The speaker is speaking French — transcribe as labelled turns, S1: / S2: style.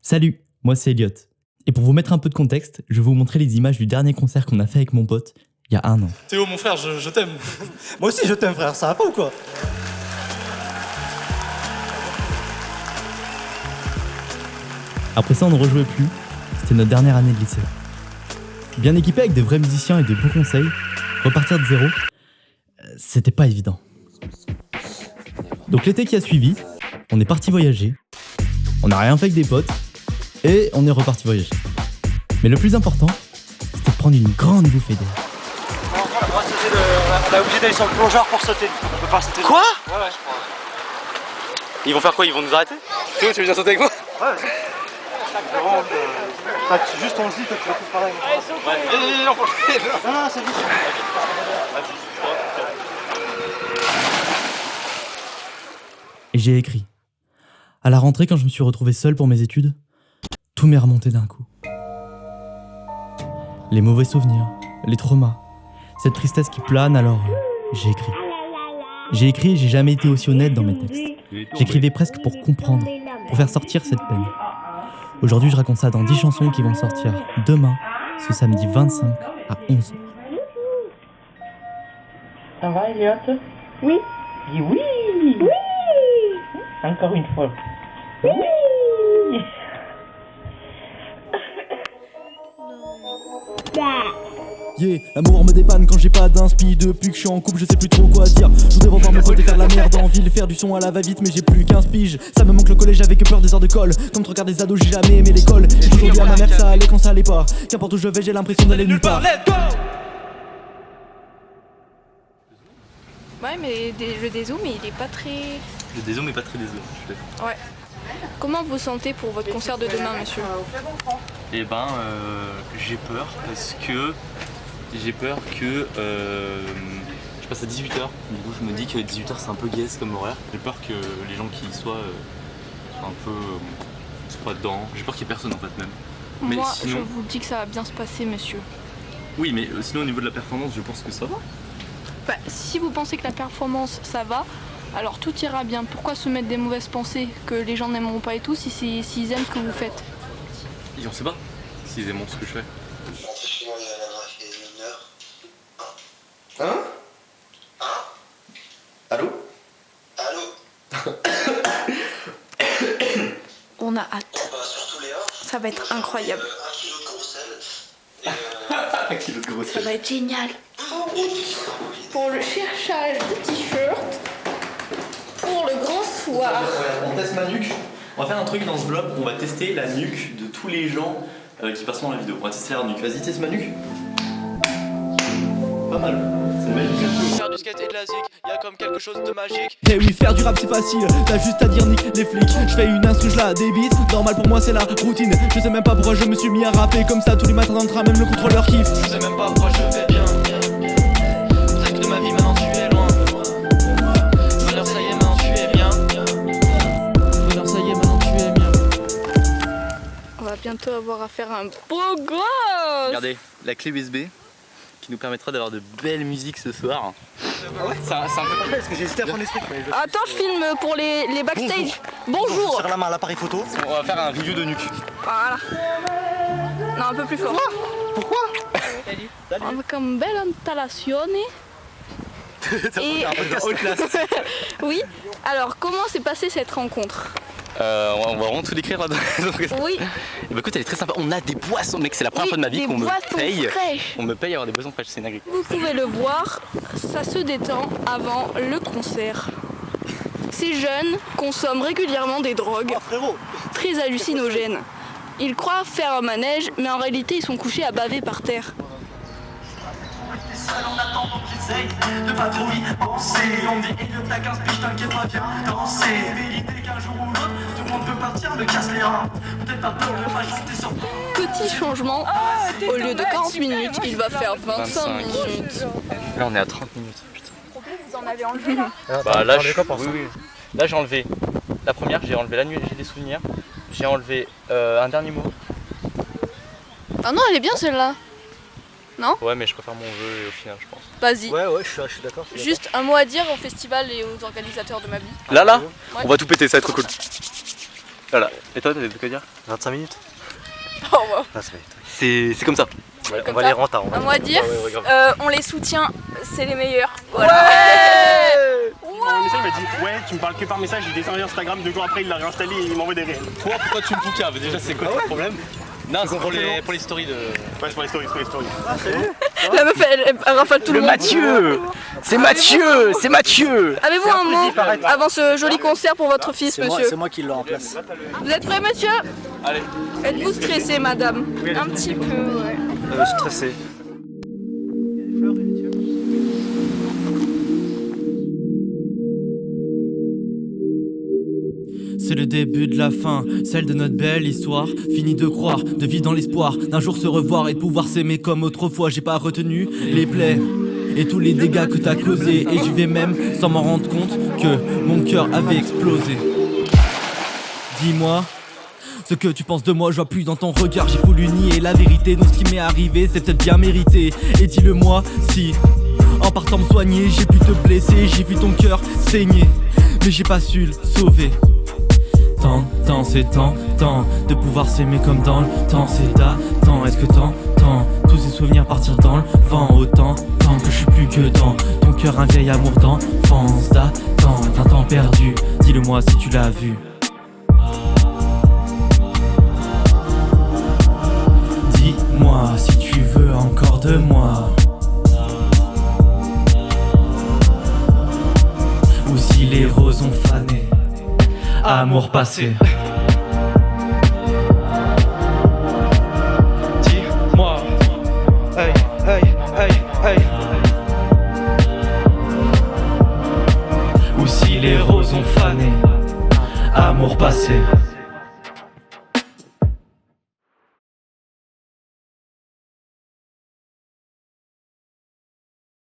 S1: Salut, moi c'est Elliot. Et pour vous mettre un peu de contexte, je vais vous montrer les images du dernier concert qu'on a fait avec mon pote il y a 1 an.
S2: Théo, mon frère, je t'aime.
S3: Moi aussi je t'aime frère, ça va pas ou quoi?
S1: Après ça, on ne rejouait plus. C'était notre dernière année de lycée. Bien équipé avec de vrais musiciens et de bons conseils, repartir de zéro, c'était pas évident. Donc l'été qui a suivi, on est parti voyager, on n'a rien fait avec des potes, et on est reparti voyager. Mais le plus important, c'était de prendre une grande bouffée d'air.
S3: On a obligé d'aller sur le plongeur pour sauter. On peut pas sauter.
S2: Quoi?
S3: Ouais, je crois.
S2: Ils vont faire quoi? Ils vont nous arrêter? Théo, tu veux bien sauter avec moi?
S3: Ouais. Juste on le dit, toi tu vas tout pareil.
S2: Non,
S3: Non, c'est juste.
S1: Et j'ai écrit. À la rentrée, quand je me suis retrouvé seul pour mes études, tout m'est remonté d'un coup. Les mauvais souvenirs, les traumas, cette tristesse qui plane, alors j'ai écrit. J'ai écrit et j'ai jamais été aussi honnête dans mes textes. J'écrivais presque pour comprendre, pour faire sortir cette peine. Aujourd'hui, je raconte ça dans 10 chansons qui vont sortir demain, ce samedi 25 à 11h.
S4: Ça va, Elliot?
S5: Oui.
S4: Dis oui.
S5: Oui.
S4: Encore une fois. Oui.
S6: Yeah, l'amour me dépanne quand j'ai pas d'inspi. Depuis que je suis en couple, je sais plus trop quoi dire. Je voudrais revoir mes potes et faire la merde en ville, faire du son à la va-vite, mais j'ai plus 15 piges. Ça me manque le collège avec peur des heures de colle. Comme trop regarder des ados, j'ai jamais aimé l'école. J'ai toujours dit à ma mère ça allait quand ça allait pas. Qu'importe où je vais, j'ai l'impression d'aller nulle part.
S7: Ouais, mais le dézoom, il est pas très...
S2: Le dézoom est pas très dézoom, je suis d'accord.
S7: Ouais. Comment vous sentez pour votre concert de demain, monsieur?
S2: Eh ben, j'ai peur parce que... je passe à 18h. Du coup, je me dis que 18h c'est un peu guess comme horaire. J'ai peur que les gens qui y soient soient un peu... soient pas dedans. J'ai peur qu'il y ait personne en fait même. Mais
S7: Moi,
S2: sinon...
S7: je vous dis que ça va bien se passer, monsieur.
S2: Oui, mais sinon au niveau de la performance, je pense que ça va.
S7: Bah, si vous pensez que la performance, ça va, alors tout ira bien. Pourquoi se mettre des mauvaises pensées que les gens n'aimeront pas et tout s'ils aiment ce que vous faites?
S2: Et on sait pas s'ils aiment ce que je fais.
S8: Chez moi, il y a la qui est 1 heure.
S9: Hein? Allô?
S8: Allô?
S7: On a hâte.
S8: Bah, surtout Léa.
S7: Ça va être incroyable.
S8: 1 kilo de gros sel.
S9: 1 kilo de gros
S7: Ça
S9: sel.
S7: va être génial. Pour le cherchage de t-shirt, pour le grand soir.
S2: On teste ma nuque. On va faire un truc dans ce vlog, on va tester la nuque de tous les gens qui passeront la vidéo. On va tester leur nuque. Vas-y, teste ma nuque. Pas mal. C'est magnifique.
S10: Faire du skate et de la zik, y'a comme quelque chose de magique.
S6: Eh oui, faire du rap c'est facile, t'as juste à dire nique les flics. Je fais une instru, je la débite, normal pour moi c'est la routine. Je sais même pas pourquoi je me suis mis à rapper comme ça tous les matins dans le train, même le contrôleur kiffe.
S10: Je sais même pas pourquoi je fais bien. Peut-être que de ma vie maintenant tu es loin. Bonheur ça y est maintenant tu es bien.
S6: Bonheur ça y est maintenant tu es bien.
S7: On va bientôt avoir à faire un beau gosse.
S2: Regardez, la clé USB qui nous permettra d'avoir de belles musiques ce soir. Ah ouais, c'est un peu parfait parce que j'ai hésité à prendre les trucs.
S7: Attends, je filme pour les backstage. Bonjour.
S3: Serre la main à l'appareil photo.
S2: On va faire un review de nuque.
S7: Voilà. Non, un peu plus fort.
S2: Pourquoi?
S7: On va comme belle installation. Et...
S2: un peu de haute classe.
S7: Oui. Alors, comment s'est passée cette rencontre?
S2: On va vraiment tout décrire là-dedans.
S7: Oui.
S2: Et bah écoute, elle est très sympa. On a des boissons, mec, c'est la première
S7: Oui,
S2: fois de ma vie
S7: des
S2: qu'on me
S7: boissons
S2: paye.
S7: fraîches.
S2: On me paye à avoir des boissons fraîches, c'est dingue.
S7: Vous pouvez le voir, ça se détend avant le concert. Ces jeunes consomment régulièrement des drogues très hallucinogènes. Ils croient faire un manège, mais en réalité ils sont couchés à baver par terre.
S10: On attend donc j'essaye de pas trop y penser. On dit Elliot t'as 15 piges, t'inquiète pas, viens danser. Mais l'idée qu'un jour ou l'autre, tout le monde peut partir, me casse les reins. Peut-être un peu de pas chanter sur
S7: Petit changement, au lieu de 40 minutes, il va faire 25 minutes.
S2: Là on est à 30 minutes, putain.
S7: Vous en avez enlevé là?
S2: Bah là, oui. Là j'ai enlevé la première, j'ai enlevé la nuit, j'ai des souvenirs. J'ai enlevé un dernier mot.
S7: Ah non, elle est bien celle-là. Non?
S2: Ouais, mais je préfère mon jeu au final, je pense.
S7: Vas-y.
S3: Ouais, je suis d'accord.
S7: Juste un mot à dire au festival et aux organisateurs de ma vie.
S2: Là,
S7: Ouais.
S2: on va tout péter, ça va être trop cool. Voilà. Et toi, t'avais de quoi dire?
S3: 25 minutes.
S7: Oh, wow.
S3: 25 minutes.
S2: C'est comme ça.
S3: Ouais,
S7: Comme
S3: on va
S7: ça.
S3: les rentrer.
S7: À moi de dire, on les soutient, c'est les meilleurs. Voilà.
S5: Un message, il m'a dit ouais, tu me parles que par message, j'ai descendu Instagram, 2 jours après il l'a réinstallé et il m'envoie des réels.
S2: Toi, pourquoi tu me poucaves? Déjà, c'est quoi le problème? Non, c'est pour les stories de.
S5: Ouais, c'est pour les stories,
S7: La meuf, elle rafale tout le monde.
S9: C'est Mathieu.
S7: Avez-vous un mot avant ce joli concert pour votre fils, monsieur?
S3: C'est moi qui l'ai en place.
S7: Vous êtes prêt, monsieur?
S2: Allez.
S7: Êtes-vous stressé, madame? Un petit peu, ouais.
S3: Stressé.
S6: C'est le début de la fin, celle de notre belle histoire. Fini de croire, de vivre dans l'espoir d'un jour se revoir et de pouvoir s'aimer comme autrefois. J'ai pas retenu les plaies et tous les dégâts que t'as causés. Et j'y vais même sans m'en rendre compte que mon cœur avait explosé. Dis-moi ce que tu penses de moi, je vois plus dans ton regard. J'ai voulu nier la vérité, donc ce qui m'est arrivé c'est peut-être bien mérité. Et dis-le moi si en partant me soigner j'ai pu te blesser. J'ai vu ton cœur saigner mais j'ai pas su le sauver. Tant, c'est tant de pouvoir s'aimer comme dans le temps. C'est tant, est-ce que t'entends tous ces souvenirs partir dans le vent? Autant, tant que je suis plus que dans ton cœur un vieil amour d'enfance. D'attendre un temps perdu, dis-le-moi si tu l'as vu. Dis-moi si tu veux encore de moi, ou si les roses ont fané. Amour passé.